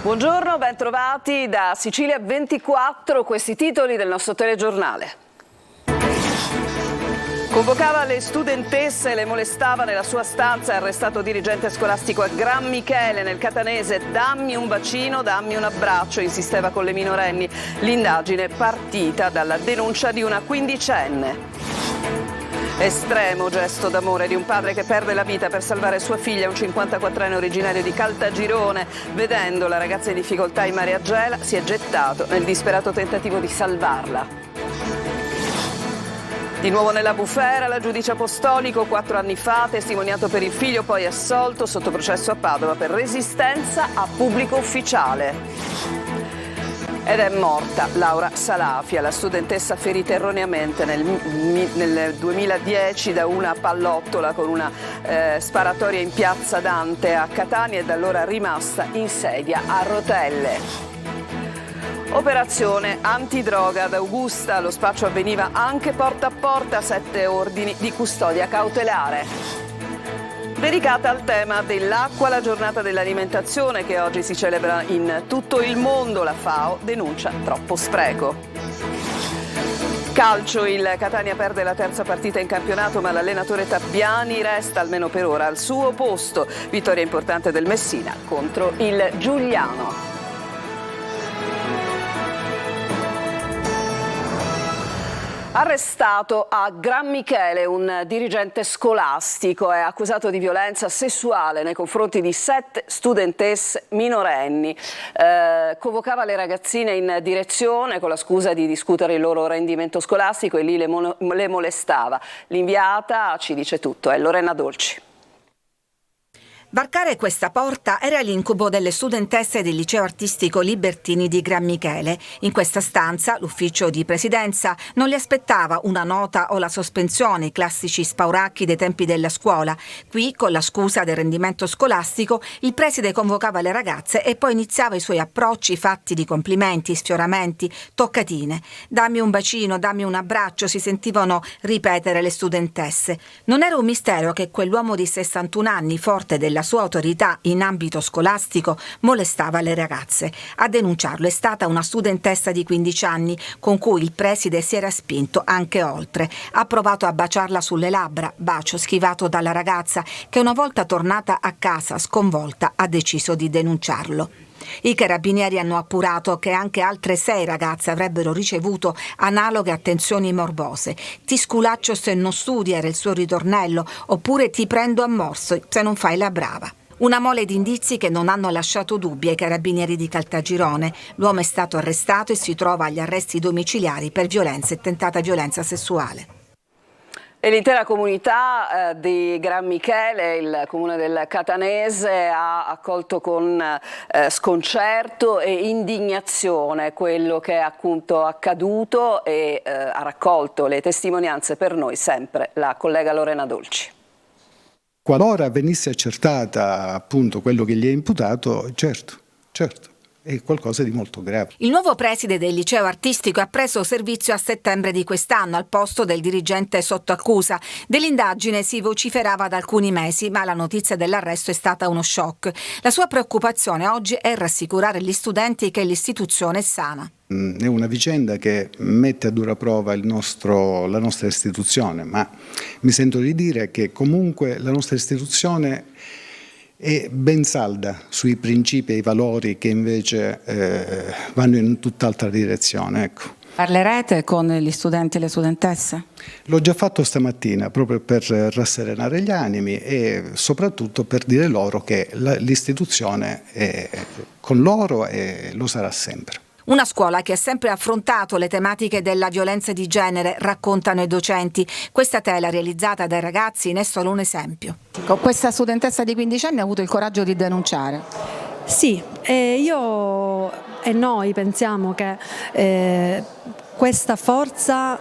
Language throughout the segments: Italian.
Buongiorno, ben trovati da Sicilia 24, questi titoli del nostro telegiornale. Convocava le studentesse e le molestava nella sua stanza, arrestato dirigente scolastico a Gran Michele nel catanese. Dammi un bacino, dammi un abbraccio, insisteva con le minorenni. L'indagine partita dalla denuncia di una quindicenne. Estremo gesto d'amore di un padre che perde la vita per salvare sua figlia, un 54enne originario di Caltagirone. Vedendo la ragazza in difficoltà in mare a Gela, si è gettato nel disperato tentativo di salvarla. Di nuovo nella bufera, la giudice Apostolico, 4 anni fa, testimoniato per il figlio, poi assolto, sotto processo a Padova per resistenza a pubblico ufficiale. Ed è morta Laura Salafia, la studentessa ferita erroneamente nel 2010 da una pallottola con una sparatoria in piazza Dante a Catania, e da allora rimasta in sedia a rotelle. Operazione antidroga ad Augusta, lo spaccio avveniva anche porta a porta, 7 ordini di custodia cautelare. Dedicata al tema dell'acqua, la giornata dell'alimentazione che oggi si celebra in tutto il mondo, la FAO denuncia troppo spreco. Calcio, il Catania perde la terza partita in campionato, ma l'allenatore Tabbiani resta almeno per ora al suo posto. Vittoria importante del Messina contro il Giuliano. Arrestato a Gran Michele un dirigente scolastico, è accusato di violenza sessuale nei confronti di 7 studentesse minorenni. Convocava le ragazzine in direzione con la scusa di discutere il loro rendimento scolastico e lì le molestava. L'inviata ci dice tutto, è Lorena Dolci. Varcare questa porta era l'incubo delle studentesse del liceo artistico Libertini di Gran Michele. In questa stanza, l'ufficio di presidenza non le aspettava una nota o la sospensione, i classici spauracchi dei tempi della scuola. Qui, con la scusa del rendimento scolastico, il preside convocava le ragazze e poi iniziava i suoi approcci fatti di complimenti, sfioramenti, toccatine. Dammi un bacino, dammi un abbraccio, si sentivano ripetere le studentesse. Non era un mistero che quell'uomo di 61 anni, forte della sua autorità in ambito scolastico, molestava le ragazze. A denunciarlo è stata una studentessa di 15 anni con cui il preside si era spinto anche oltre. Ha provato a baciarla sulle labbra, bacio schivato dalla ragazza che una volta tornata a casa sconvolta ha deciso di denunciarlo. I carabinieri hanno appurato che anche altre 6 ragazze avrebbero ricevuto analoghe attenzioni morbose. Ti sculaccio se non studi era il suo ritornello, oppure ti prendo a morso se non fai la brava. Una mole di indizi che non hanno lasciato dubbi ai carabinieri di Caltagirone. L'uomo è stato arrestato e si trova agli arresti domiciliari per violenza e tentata violenza sessuale. E l'intera comunità di Gran Michele, il comune del Catanese, ha accolto con sconcerto e indignazione quello che è appunto accaduto e ha raccolto le testimonianze per noi sempre la collega Lorena Dolci. Qualora venisse accertata appunto quello che gli è imputato, certo. È qualcosa di molto grave. Il nuovo preside del liceo artistico ha preso servizio a settembre di quest'anno al posto del dirigente sotto accusa. Dell'indagine si vociferava da alcuni mesi, ma la notizia dell'arresto è stata uno shock. La sua preoccupazione oggi è rassicurare gli studenti che l'istituzione è sana. È una vicenda che mette a dura prova la nostra istituzione, ma mi sento di dire che comunque la nostra istituzione è ben salda sui principi e i valori che invece vanno in tutt'altra direzione. Ecco. Parlerete con gli studenti e le studentesse? L'ho già fatto stamattina proprio per rasserenare gli animi e soprattutto per dire loro che l'istituzione è con loro e lo sarà sempre. Una scuola che ha sempre affrontato le tematiche della violenza di genere, raccontano i docenti. Questa tela realizzata dai ragazzi ne è solo un esempio. Con questa studentessa di 15 anni ha avuto il coraggio di denunciare. Sì, io e noi pensiamo che questa forza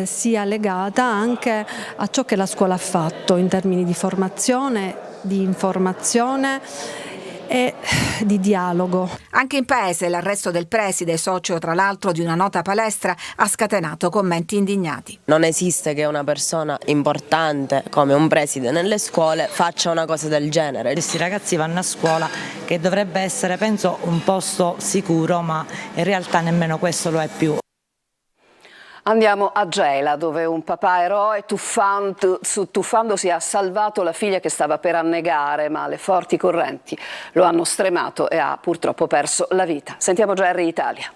sia legata anche a ciò che la scuola ha fatto in termini di formazione, di informazione e di dialogo. Anche in paese l'arresto del preside, socio tra l'altro di una nota palestra, ha scatenato commenti indignati. Non esiste che una persona importante come un preside nelle scuole faccia una cosa del genere. Questi ragazzi vanno a scuola che dovrebbe essere, penso, un posto sicuro, ma in realtà nemmeno questo lo è più. Andiamo a Gela, dove un papà eroe tuffandosi ha salvato la figlia che stava per annegare, ma le forti correnti lo hanno stremato e ha purtroppo perso la vita. Sentiamo Gerry Italia.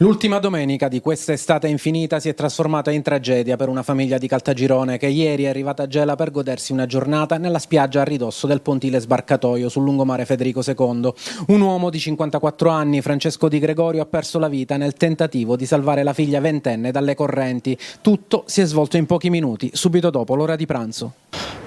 L'ultima domenica di questa estate infinita si è trasformata in tragedia per una famiglia di Caltagirone che ieri è arrivata a Gela per godersi una giornata nella spiaggia a ridosso del pontile sbarcatoio sul lungomare Federico II. Un uomo di 54 anni, Francesco Di Gregorio, ha perso la vita nel tentativo di salvare la figlia ventenne dalle correnti. Tutto si è svolto in pochi minuti, subito dopo l'ora di pranzo.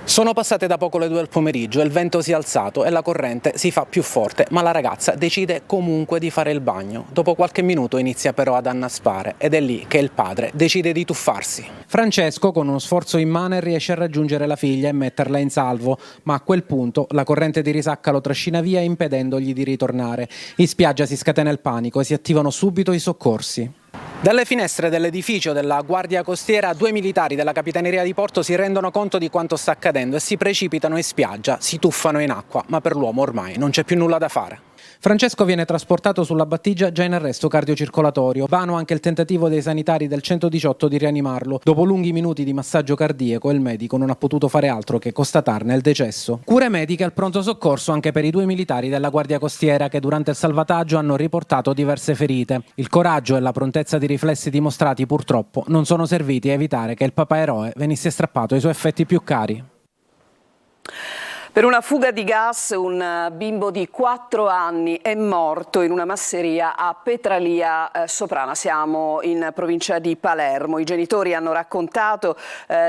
Sono passate da poco le 2 del pomeriggio, il vento si è alzato e la corrente si fa più forte, ma la ragazza decide comunque di fare il bagno. Dopo qualche minuto inizia però ad annaspare ed è lì che il padre decide di tuffarsi. Francesco, con uno sforzo immane, riesce a raggiungere la figlia e metterla in salvo, ma a quel punto la corrente di risacca lo trascina via impedendogli di ritornare. In spiaggia si scatena il panico e si attivano subito i soccorsi. Dalle finestre dell'edificio della Guardia Costiera 2 militari della Capitaneria di Porto si rendono conto di quanto sta accadendo e si precipitano in spiaggia, si tuffano in acqua, ma per l'uomo ormai non c'è più nulla da fare. Francesco viene trasportato sulla battigia già in arresto cardiocircolatorio. Vano anche il tentativo dei sanitari del 118 di rianimarlo. Dopo lunghi minuti di massaggio cardiaco il medico non ha potuto fare altro che constatarne il decesso. Cure mediche al pronto soccorso anche per i 2 militari della Guardia Costiera che durante il salvataggio hanno riportato diverse ferite. Il coraggio e la prontezza di riflessi dimostrati purtroppo non sono serviti a evitare che il papà eroe venisse strappato ai suoi affetti più cari. Per una fuga di gas un bimbo di 4 anni è morto in una masseria a Petralia Soprana, siamo in provincia di Palermo. I genitori hanno raccontato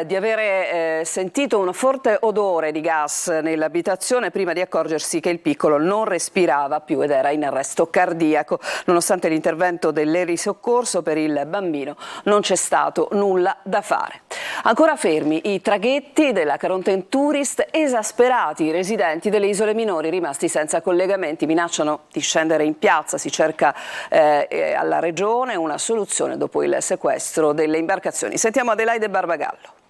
di avere sentito un forte odore di gas nell'abitazione prima di accorgersi che il piccolo non respirava più ed era in arresto cardiaco. Nonostante l'intervento dell'Eri Soccorso, per il bambino non c'è stato nulla da fare. Ancora fermi i traghetti della Caronte Tourist, esasperati. I residenti delle isole minori rimasti senza collegamenti minacciano di scendere in piazza. Si cerca alla regione una soluzione dopo il sequestro delle imbarcazioni. Sentiamo Adelaide Barbagallo.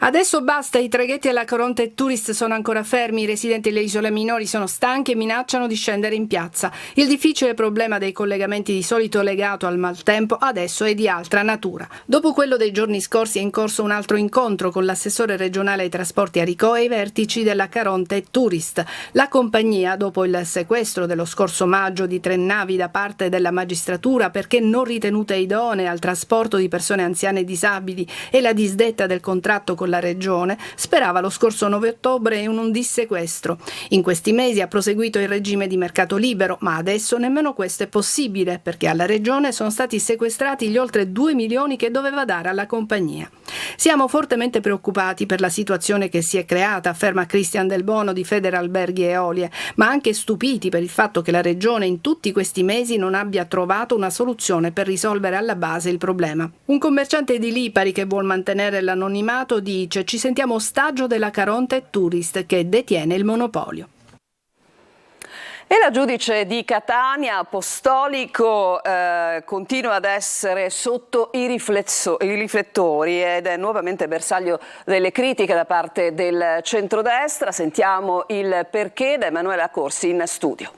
Adesso basta, i traghetti alla Caronte Tourist sono ancora fermi, i residenti delle isole minori sono stanchi e minacciano di scendere in piazza. Il difficile problema dei collegamenti di solito legato al maltempo adesso è di altra natura. Dopo quello dei giorni scorsi è in corso un altro incontro con l'assessore regionale ai trasporti Aricò e i vertici della Caronte Tourist. La compagnia, dopo il sequestro dello scorso maggio di 3 navi da parte della magistratura perché non ritenute idonee al trasporto di persone anziane e disabili e la disdetta del contratto con la regione, sperava lo scorso 9 ottobre in un dissequestro. In questi mesi ha proseguito il regime di mercato libero, ma adesso nemmeno questo è possibile perché alla regione sono stati sequestrati gli oltre 2 milioni che doveva dare alla compagnia. Siamo fortemente preoccupati per la situazione che si è creata, afferma Cristian Del Bono di Federalberghi Eolie, ma anche stupiti per il fatto che la regione in tutti questi mesi non abbia trovato una soluzione per risolvere alla base il problema. Un commerciante di Lipari che vuol mantenere l'anonimato dice: ci sentiamo ostaggio della Caronte Tourist che detiene il monopolio. E la giudice di Catania, Apostolico, continua ad essere sotto i riflettori ed è nuovamente bersaglio delle critiche da parte del centrodestra. Sentiamo il perché da Emanuela Corsi in studio.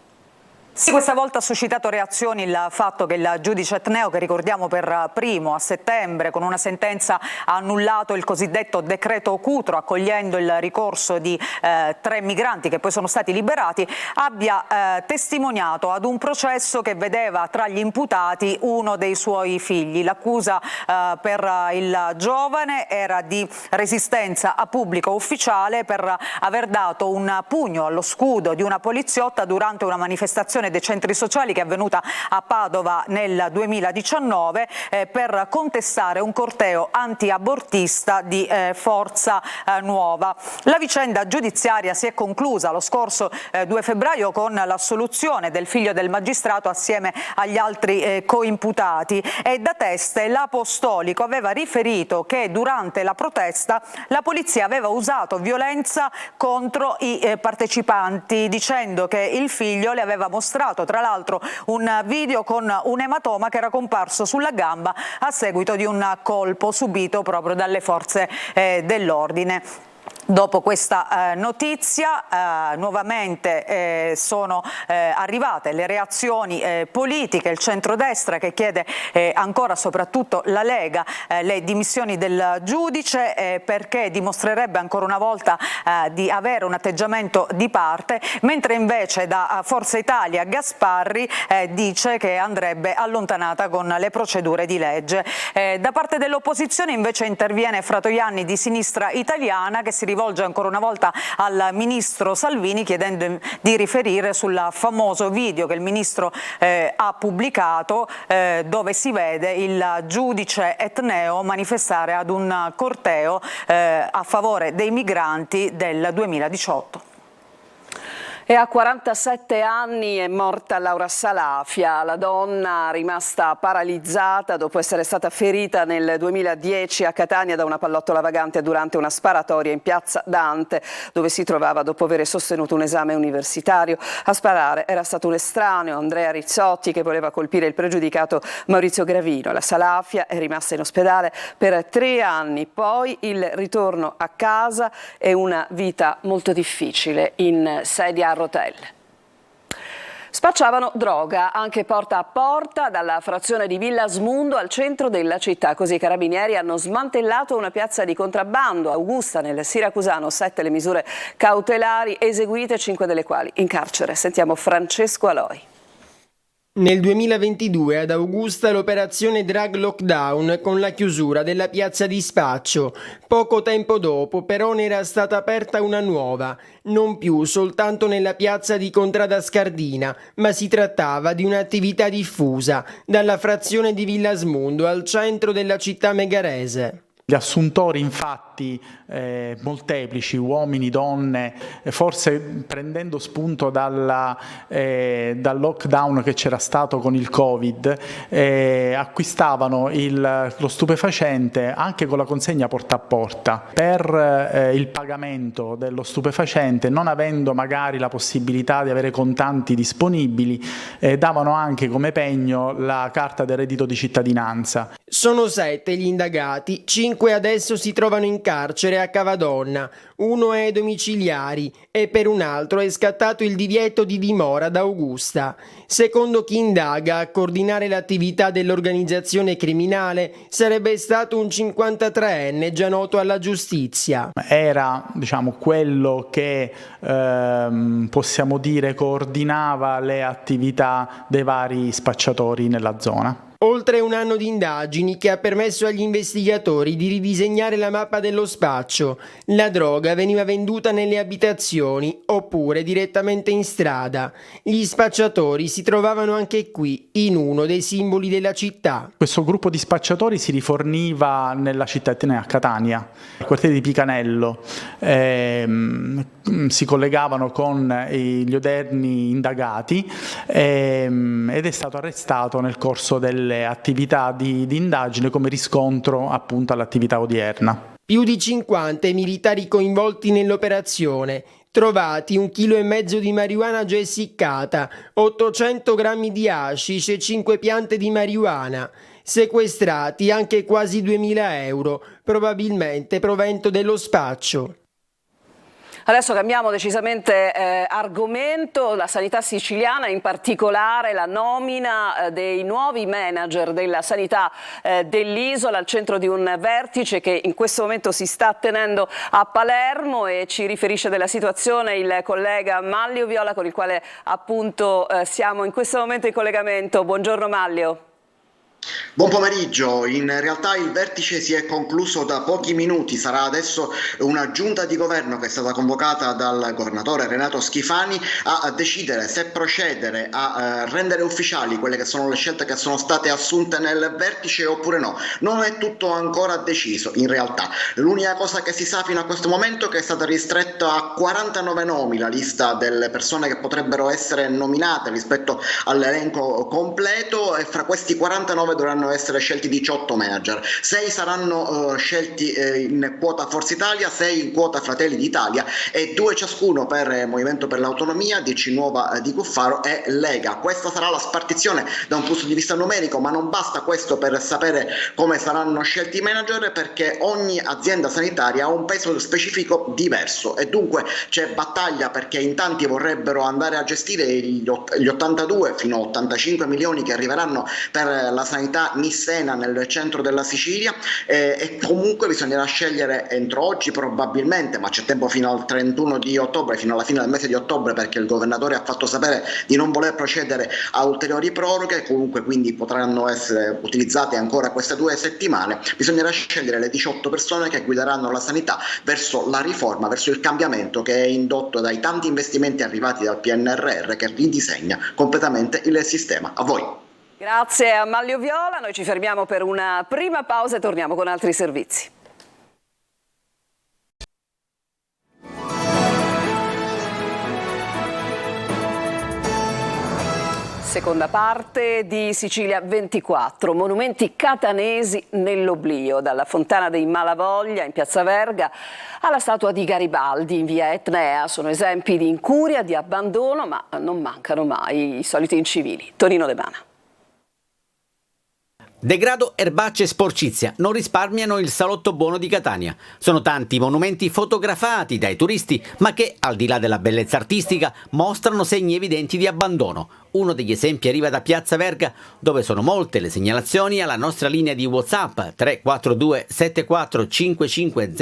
Sì, questa volta ha suscitato reazioni il fatto che il giudice Etneo, che ricordiamo per primo a settembre con una sentenza ha annullato il cosiddetto decreto Cutro accogliendo il ricorso di 3 migranti che poi sono stati liberati, abbia testimoniato ad un processo che vedeva tra gli imputati uno dei suoi figli. L'accusa per il giovane era di resistenza a pubblico ufficiale per aver dato un pugno allo scudo di una poliziotta durante una manifestazione dell'occupazione dei centri sociali, che è avvenuta a Padova nel 2019 per contestare un corteo anti-abortista di Forza Nuova. La vicenda giudiziaria si è conclusa lo scorso 2 febbraio con l'assoluzione del figlio del magistrato assieme agli altri coimputati, e da Teste l'Apostolico aveva riferito che durante la protesta la polizia aveva usato violenza contro i partecipanti, dicendo che il figlio le aveva mostrato tra l'altro un video con un ematoma che era comparso sulla gamba a seguito di un colpo subito proprio dalle forze dell'ordine. Dopo questa notizia nuovamente sono arrivate le reazioni politiche, il centrodestra che chiede ancora, soprattutto la Lega, le dimissioni del giudice perché dimostrerebbe ancora una volta di avere un atteggiamento di parte, mentre invece da Forza Italia Gasparri dice che andrebbe allontanata con le procedure di legge. Da parte dell'opposizione invece interviene Fratoianni di Sinistra Italiana, che si rivolge ancora una volta al ministro Salvini chiedendo di riferire sul famoso video che il ministro ha pubblicato dove si vede il giudice Etneo manifestare ad un corteo a favore dei migranti del 2018. E a 47 anni è morta Laura Salafia, la donna rimasta paralizzata dopo essere stata ferita nel 2010 a Catania da una pallottola vagante durante una sparatoria in piazza Dante, dove si trovava dopo aver sostenuto un esame universitario. A sparare era stato un estraneo, Andrea Rizzotti, che voleva colpire il pregiudicato Maurizio Gravino. La Salafia è rimasta in ospedale per 3 anni, poi il ritorno a casa e una vita molto difficile in sedia a rotelle. Spacciavano droga anche porta a porta dalla frazione di Villa Asmundo al centro della città. Così i carabinieri hanno smantellato una piazza di contrabbando. Augusta, nel siracusano, 7 le misure cautelari eseguite, 5 delle quali in carcere. Sentiamo Francesco Aloi. Nel 2022 ad Augusta l'operazione Drug Lockdown con la chiusura della piazza di spaccio. Poco tempo dopo però ne era stata aperta una nuova, non più soltanto nella piazza di Contrada Scardina, ma si trattava di un'attività diffusa dalla frazione di Villa Asmundo al centro della città megarese. Gli assuntori infatti molteplici, uomini, donne, forse prendendo spunto dal lockdown che c'era stato con il Covid, acquistavano lo stupefacente anche con la consegna porta a porta. Per il pagamento dello stupefacente, non avendo magari la possibilità di avere contanti disponibili, davano anche come pegno la carta del reddito di cittadinanza. Sono 7 gli indagati, 5 adesso si trovano in carcere a Cavadonna, 1 è ai domiciliari e per un altro è scattato il divieto di dimora ad Augusta. Secondo chi indaga, a coordinare l'attività dell'organizzazione criminale sarebbe stato un 53enne già noto alla giustizia. Era, quello che possiamo dire coordinava le attività dei vari spacciatori nella zona. Oltre un anno di indagini che ha permesso agli investigatori di ridisegnare la mappa dello spaccio. La droga veniva venduta nelle abitazioni oppure direttamente in strada. Gli spacciatori si trovavano anche qui, in uno dei simboli della città. Questo gruppo di spacciatori si riforniva nella città a Catania, al quartiere di Picanello. Si collegavano con gli odierni indagati ed è stato arrestato nel corso delle attività di indagine come riscontro appunto all'attività odierna. Più di 50 i militari coinvolti nell'operazione. Trovati 1,5 kg di marijuana già essiccata, 800 grammi di hashish e 5 piante di marijuana. Sequestrati anche quasi 2.000 euro, probabilmente provento dello spaccio. Adesso cambiamo decisamente argomento, la sanità siciliana, in particolare la nomina dei nuovi manager della sanità dell'isola al centro di un vertice che in questo momento si sta tenendo a Palermo, e ci riferisce della situazione il collega Manlio Viola, con il quale appunto siamo in questo momento in collegamento. Buongiorno Manlio. Buon pomeriggio, in realtà il vertice si è concluso da pochi minuti, sarà adesso una giunta di governo che è stata convocata dal governatore Renato Schifani a decidere se procedere a rendere ufficiali quelle che sono le scelte che sono state assunte nel vertice oppure no. Non è tutto ancora deciso in realtà, l'unica cosa che si sa fino a questo momento è che è stata ristretta a 49 nomi la lista delle persone che potrebbero essere nominate rispetto all'elenco completo e fra questi 49 dovranno essere scelti 18 manager, 6 saranno scelti in quota Forza Italia, 6 in quota Fratelli d'Italia e 2 ciascuno per Movimento per l'Autonomia, DC Nuova di Cuffaro e Lega. Questa sarà la spartizione da un punto di vista numerico, ma non basta questo per sapere come saranno scelti i manager, perché ogni azienda sanitaria ha un peso specifico diverso e dunque c'è battaglia, perché in tanti vorrebbero andare a gestire gli 82 fino a 85 milioni che arriveranno per la sanità nissena nel centro della Sicilia e comunque bisognerà scegliere entro oggi probabilmente, ma c'è tempo fino al 31 di ottobre, fino alla fine del mese di ottobre, perché il governatore ha fatto sapere di non voler procedere a ulteriori proroghe, comunque quindi potranno essere utilizzate ancora queste 2 settimane. Bisognerà scegliere le 18 persone che guideranno la sanità verso la riforma, verso il cambiamento che è indotto dai tanti investimenti arrivati dal PNRR che ridisegna completamente il sistema. A voi. Grazie a Manlio Viola, noi ci fermiamo per una prima pausa e torniamo con altri servizi. Seconda parte di Sicilia 24, monumenti catanesi nell'oblio, dalla Fontana dei Malavoglia in Piazza Verga alla statua di Garibaldi in via Etnea. Sono esempi di incuria, di abbandono, ma non mancano mai i soliti incivili. Tonino De Mana. Degrado, erbacce e sporcizia non risparmiano il salotto buono di Catania. Sono tanti i monumenti fotografati dai turisti, ma che, al di là della bellezza artistica, mostrano segni evidenti di abbandono. Uno degli esempi arriva da Piazza Verga, dove sono molte le segnalazioni alla nostra linea di WhatsApp 342 74 55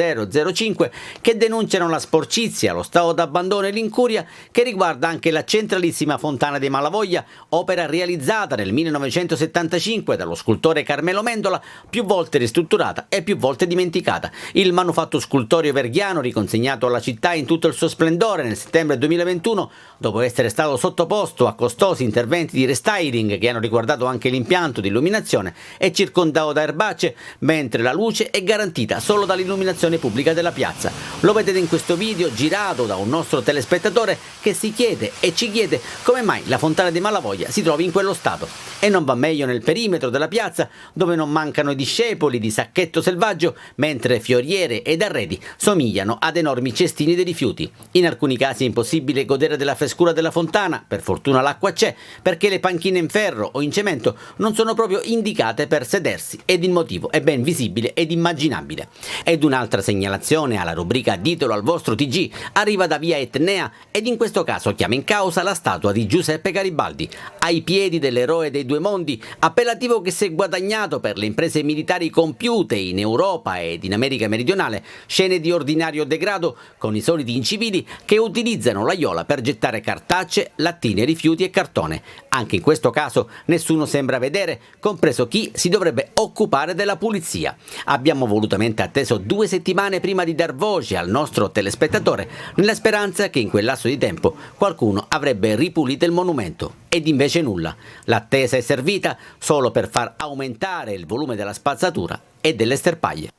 005 che denunciano la sporcizia, lo stato d'abbandono e l'incuria che riguarda anche la centralissima Fontana dei Malavoglia, opera realizzata nel 1975 dallo scultore Carmelo Mendola, più volte ristrutturata e più volte dimenticata. Il manufatto scultoreo verghiano, riconsegnato alla città in tutto il suo splendore nel settembre 2021, dopo essere stato sottoposto a costosi interventi di restyling che hanno riguardato anche l'impianto di illuminazione, è circondato da erbacce, mentre la luce è garantita solo dall'illuminazione pubblica della piazza. Lo vedete in questo video girato da un nostro telespettatore che si chiede e ci chiede come mai la Fontana di Malavoglia si trovi in quello stato. E non va meglio nel perimetro della piazza, dove non mancano i discepoli di sacchetto selvaggio, mentre fioriere ed arredi somigliano ad enormi cestini di rifiuti. In alcuni casi è impossibile godere della frescura della fontana, per fortuna l'acqua c'è, perché le panchine in ferro o in cemento non sono proprio indicate per sedersi ed il motivo è ben visibile ed immaginabile. Ed un'altra segnalazione alla rubrica Ditelo al vostro TG arriva da via Etnea ed in questo caso chiama in causa la statua di Giuseppe Garibaldi, ai piedi dell'eroe dei due mondi, appellativo che si è guadagnato per le imprese militari compiute in Europa ed in America meridionale, scene di ordinario degrado con i soliti incivili che utilizzano l'aiola per gettare cartacce, lattine, rifiuti e cartone. Anche in questo caso nessuno sembra vedere, compreso chi si dovrebbe occupare della pulizia. Abbiamo volutamente atteso 2 settimane prima di dar voce al nostro telespettatore, nella speranza che in quel lasso di tempo qualcuno avrebbe ripulito il monumento. Ed invece nulla. L'attesa è servita solo per far aumentare il volume della spazzatura e delle sterpaglie.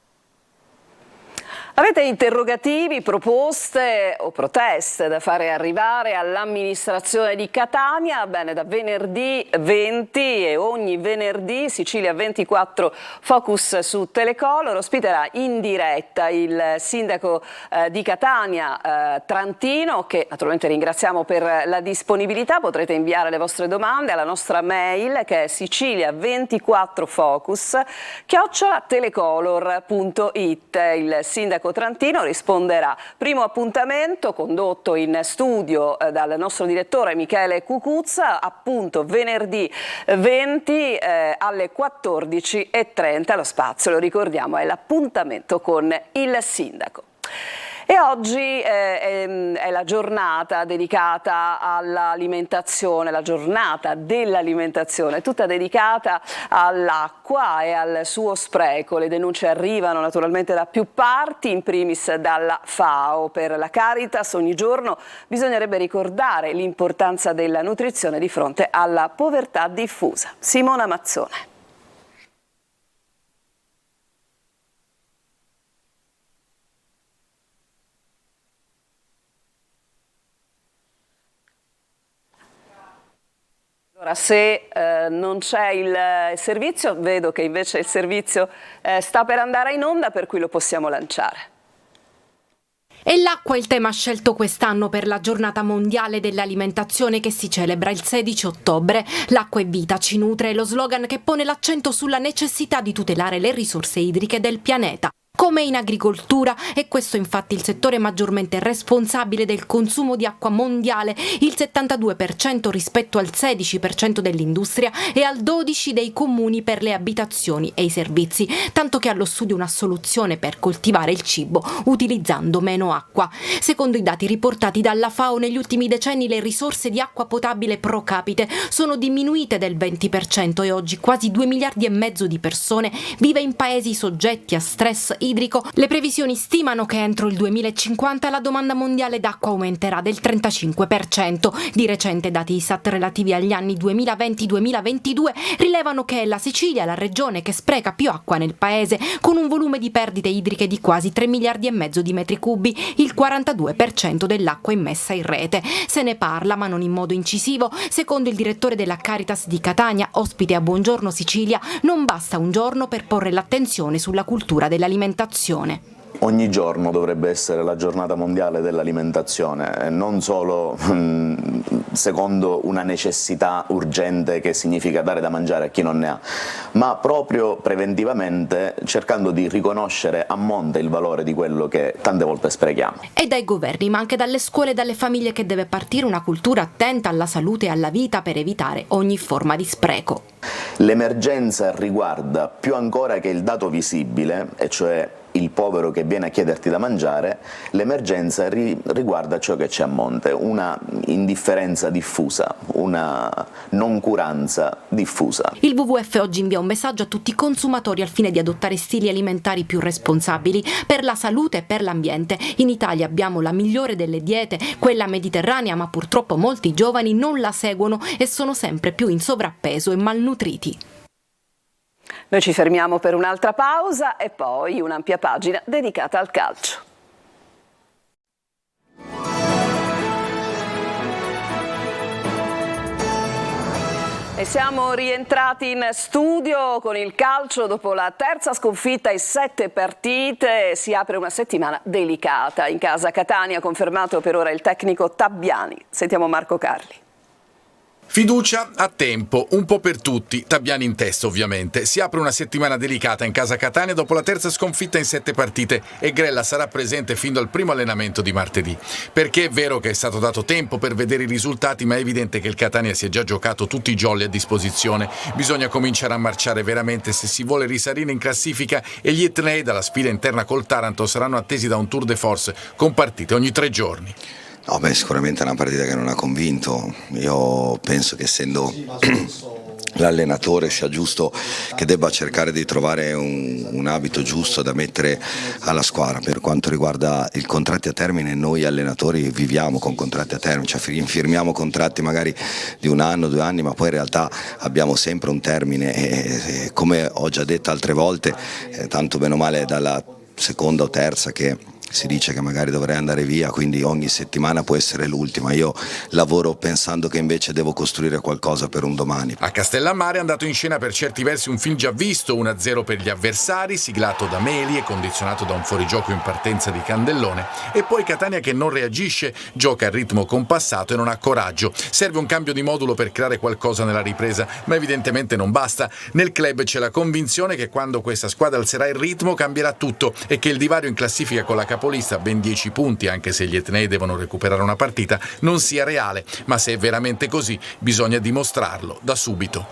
Avete interrogativi, proposte o proteste da fare arrivare all'amministrazione di Catania? Bene, da venerdì 20 e ogni venerdì Sicilia 24 Focus su Telecolor ospiterà in diretta il sindaco di Catania, Trantino, che naturalmente ringraziamo per la disponibilità. Potrete inviare le vostre domande alla nostra mail che è sicilia24focus@telecolor.it. Il sindaco Trantino risponderà. Primo appuntamento condotto in studio dal nostro direttore Michele Cucuzza, appunto venerdì 20 alle 14:30. Lo spazio, lo ricordiamo, è l'appuntamento con il sindaco. E oggi è la giornata dedicata all'alimentazione, la giornata dell'alimentazione, tutta dedicata all'acqua e al suo spreco. Le denunce arrivano naturalmente da più parti, in primis dalla FAO. Per la Caritas ogni giorno bisognerebbe ricordare l'importanza della nutrizione di fronte alla povertà diffusa. Simona Mazzone. Allora, se non c'è il servizio, vedo che invece il servizio sta per andare in onda, per cui lo possiamo lanciare. E l'acqua è il tema scelto quest'anno per la giornata mondiale dell'alimentazione che si celebra il 16 ottobre. L'acqua è vita, ci nutre, è lo slogan che pone l'accento sulla necessità di tutelare le risorse idriche del pianeta. Come in agricoltura, è questo infatti il settore maggiormente responsabile del consumo di acqua mondiale, il 72% rispetto al 16% dell'industria e al 12% dei comuni per le abitazioni e i servizi, tanto che allo studio una soluzione per coltivare il cibo utilizzando meno acqua. Secondo i dati riportati dalla FAO, negli ultimi decenni le risorse di acqua potabile pro capite sono diminuite del 20% e oggi quasi 2,5 miliardi di persone vive in paesi soggetti a stress idrico. Le previsioni stimano che entro il 2050 la domanda mondiale d'acqua aumenterà del 35%. Di recente dati ISTAT relativi agli anni 2020-2022 rilevano che è la Sicilia la regione che spreca più acqua nel paese, con un volume di perdite idriche di quasi 3,5 miliardi di metri cubi, il 42% dell'acqua immessa in rete. Se ne parla, ma non in modo incisivo. Secondo il direttore della Caritas di Catania, ospite a Buongiorno Sicilia, non basta un giorno per porre l'attenzione sulla cultura dell'alimentazione. Ogni giorno dovrebbe essere la giornata mondiale dell'alimentazione, non solo secondo una necessità urgente che significa dare da mangiare a chi non ne ha, ma proprio preventivamente cercando di riconoscere a monte il valore di quello che tante volte sprechiamo. E dai governi, ma anche dalle scuole e dalle famiglie che deve partire una cultura attenta alla salute e alla vita per evitare ogni forma di spreco. L'emergenza riguarda più ancora che il dato visibile, e cioè il povero che viene a chiederti da mangiare, l'emergenza riguarda ciò che c'è a monte, una indifferenza diffusa, una noncuranza diffusa. Il WWF oggi invia un messaggio a tutti i consumatori al fine di adottare stili alimentari più responsabili per la salute e per l'ambiente. In Italia abbiamo la migliore delle diete, quella mediterranea, ma purtroppo molti giovani non la seguono e sono sempre più in sovrappeso e malnutriti. Noi ci fermiamo per un'altra pausa e poi un'ampia pagina dedicata al calcio. E siamo rientrati in studio con il calcio dopo la terza sconfitta in 7 partite. Si apre una settimana delicata in casa Catania, confermato per ora il tecnico Tabbiani. Sentiamo Marco Carli. Fiducia a tempo, un po' per tutti, Tabbiani in testa ovviamente. Si apre una settimana delicata in casa Catania dopo la terza sconfitta in 7 partite e Grella sarà presente fin dal primo allenamento di martedì. Perché è vero che è stato dato tempo per vedere i risultati, ma è evidente che il Catania si è già giocato tutti i jolly a disposizione. Bisogna cominciare a marciare veramente se si vuole risalire in classifica e gli etnei dalla sfida interna col Taranto saranno attesi da un tour de force con partite ogni 3 giorni. No, sicuramente è una partita che non ha convinto. Io penso che essendo l'allenatore sia giusto che debba cercare di trovare un abito giusto da mettere alla squadra. Per quanto riguarda i contratti a termine, noi allenatori viviamo con contratti a termine, cioè firmiamo contratti magari di 1 anno, 2 anni, ma poi in realtà abbiamo sempre un termine e come ho già detto altre volte, tanto bene o male dalla seconda o terza che si dice che magari dovrei andare via, quindi ogni settimana può essere l'ultima. Io lavoro pensando che invece devo costruire qualcosa per un domani. A Castellammare è andato in scena per certi versi un film già visto, 1-0 per gli avversari, siglato da Meli e condizionato da un fuorigioco in partenza di Candellone, e poi Catania che non reagisce, gioca a ritmo compassato e non ha coraggio. Serve un cambio di modulo per creare qualcosa nella ripresa, ma evidentemente non basta. Nel club c'è la convinzione che quando questa squadra alzerà il ritmo cambierà tutto e che il divario in classifica con la capolista a ben 10 punti, anche se gli etnei devono recuperare una partita, non sia reale, ma se è veramente così bisogna dimostrarlo da subito.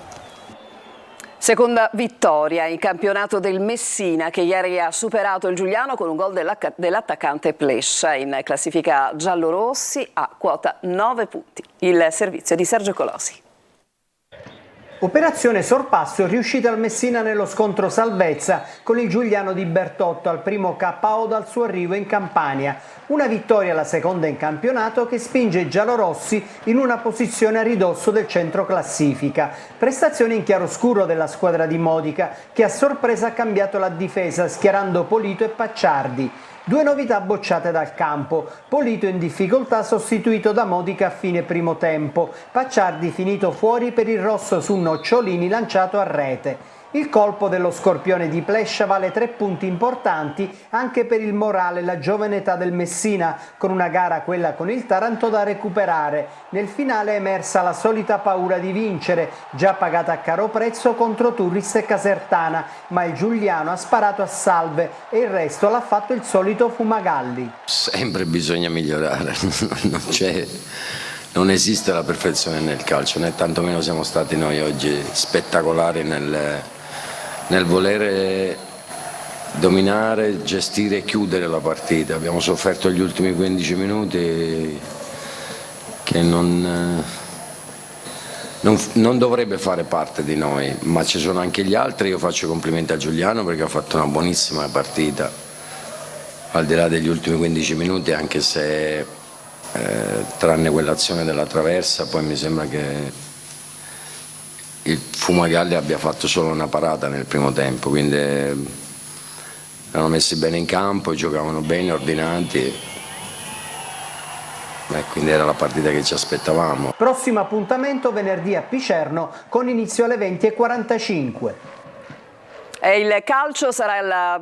Seconda vittoria in campionato del Messina, che ieri ha superato il Giuliano con un gol dell'attaccante Plescia. In classifica giallorossi a quota 9 punti. Il servizio di Sergio Colosi. Operazione sorpasso riuscita al Messina nello scontro salvezza con il Giuliano di Bertotto al primo KO dal suo arrivo in Campania. Una vittoria, la seconda in campionato, che spinge i giallorossi in una posizione a ridosso del centro classifica. Prestazione in chiaroscuro della squadra di Modica, che a sorpresa ha cambiato la difesa schierando Polito e Pacciardi. Due novità bocciate dal campo: Polito in difficoltà sostituito da Modica a fine primo tempo, Pacciardi finito fuori per il rosso su Nocciolini lanciato a rete. Il colpo dello scorpione di Plescia vale 3 punti importanti anche per il morale e la giovane età del Messina, con una gara, quella con il Taranto, da recuperare. Nel finale è emersa la solita paura di vincere, già pagata a caro prezzo contro Turris e Casertana, ma il Giuliano ha sparato a salve e il resto l'ha fatto il solito Fumagalli. Sempre bisogna migliorare, non esiste la perfezione nel calcio, né tantomeno siamo stati noi oggi spettacolari nel volere dominare, gestire e chiudere la partita. Abbiamo sofferto gli ultimi 15 minuti che non dovrebbe fare parte di noi, ma ci sono anche gli altri. Io faccio complimenti a Giuliano perché ha fatto una buonissima partita, al di là degli ultimi 15 minuti, anche se tranne quell'azione della traversa, poi mi sembra che il Fumagalli abbia fatto solo una parata nel primo tempo, quindi erano messi bene in campo, giocavano bene, ordinati, quindi era la partita che ci aspettavamo. Prossimo appuntamento venerdì a Picerno con inizio alle 20:45. E il calcio sarà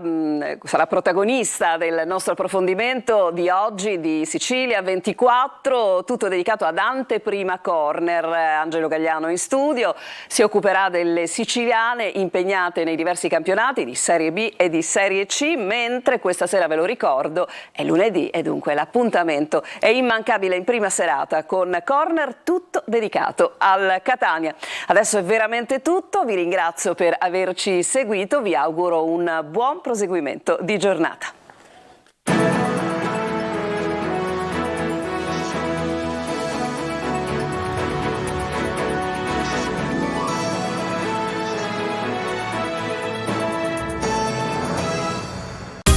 protagonista del nostro approfondimento di oggi di Sicilia 24, tutto dedicato ad Anteprima Corner. Angelo Gagliano in studio si occuperà delle siciliane impegnate nei diversi campionati di Serie B e di Serie C, mentre questa sera, ve lo ricordo, è lunedì e dunque l'appuntamento è immancabile in prima serata con Corner tutto dedicato al Catania. Adesso è veramente tutto, vi ringrazio per averci seguito. Vi auguro un buon proseguimento di giornata.